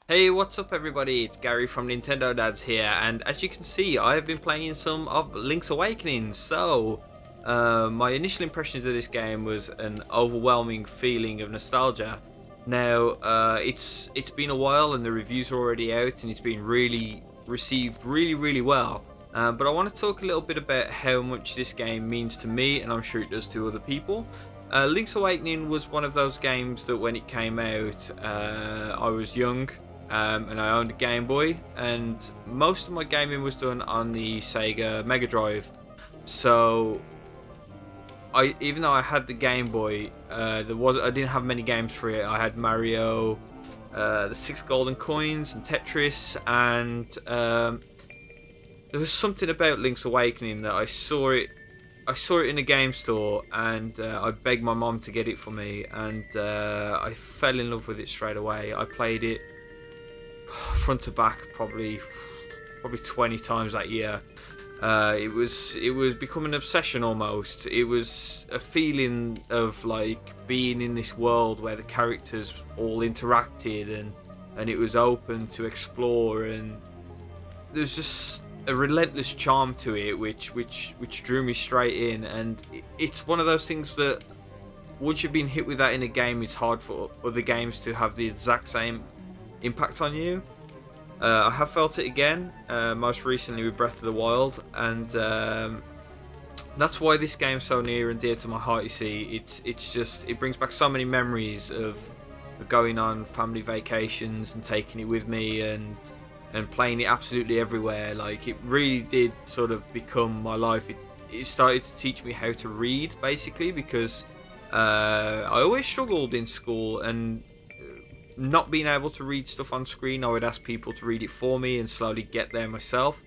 Hey, what's up everybody? It's Gary from Nintendo Dads here, and as you can see, I have been playing some of Link's Awakening. My initial impressions of this game was an overwhelming feeling of nostalgia. Now, it's been a while, and the reviews are already out, and it's been really received really well. But I want to talk a little bit about how much this game means to me, and I'm sure it does to other people. Link's Awakening was one of those games that when it came out, I was young. And I owned a Game Boy, and most of my gaming was done on the Sega Mega Drive. So, even though I had the Game Boy, I didn't have many games for it. I had Mario, the Six Golden Coins, and Tetris, and there was something about Link's Awakening that I saw it in a game store, and I begged my mom to get it for me, and I fell in love with it straight away. I played it front to back probably 20 times that year. It was becoming an obsession almost. It was a feeling of like being in this world where the characters all interacted, and it was open to explore, and there's just a relentless charm to it which drew me straight in. And it's one of those things that once you've been hit with that in a game, it's hard for other games to have the exact same impact on you. I have felt it again, most recently with Breath of the Wild, and that's why this game's so near and dear to my heart. You see, it brings back so many memories of going on family vacations and taking it with me, and playing it absolutely everywhere. Like, it really did sort of become my life. It started to teach me how to read, basically, because I always struggled in school, and not being able to read stuff on screen, I would ask people to read it for me and slowly get there myself,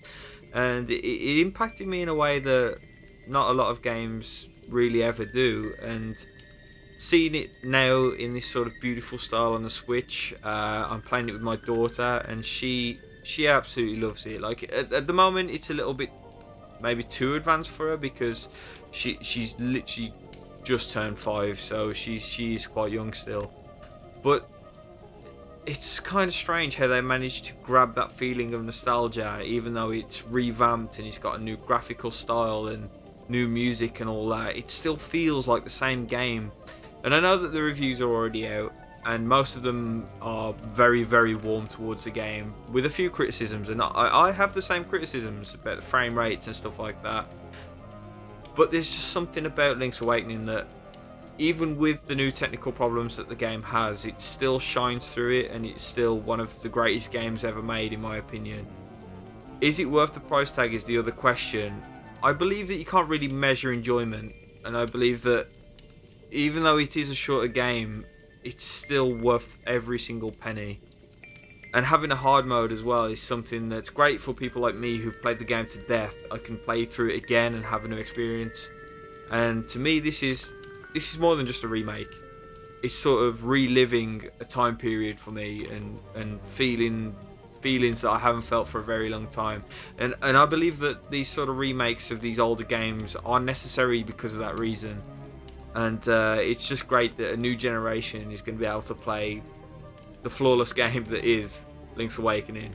and it impacted me in a way that not a lot of games really ever do. And seeing it now in this sort of beautiful style on the Switch, I'm playing it with my daughter, and she absolutely loves it. Like, at the moment it's a little bit maybe too advanced for her, because she's literally just turned 5, so she's quite young still. But it's kind of strange how they managed to grab that feeling of nostalgia, even though it's revamped and it's got a new graphical style and new music and all that. It still feels like the same game. And I know that the reviews are already out, and most of them are very warm towards the game, with a few criticisms, and I have the same criticisms about the frame rates and stuff like that. But there's just something about Link's Awakening that, even with the new technical problems that the game has, it still shines through it, and it's still one of the greatest games ever made, in my opinion. Is it worth the price tag is the other question. I believe that you can't really measure enjoyment, and I believe that even though it is a shorter game, it's still worth every single penny. And having a hard mode as well is something that's great for people like me who've played the game to death. I can play through it again and have a new experience. And to me, this is more than just a remake. It's sort of reliving a time period for me, and feelings that I haven't felt for a very long time. And I believe that these sort of remakes of these older games are necessary because of that reason. And it's just great that a new generation is going to be able to play the flawless game that is Link's Awakening.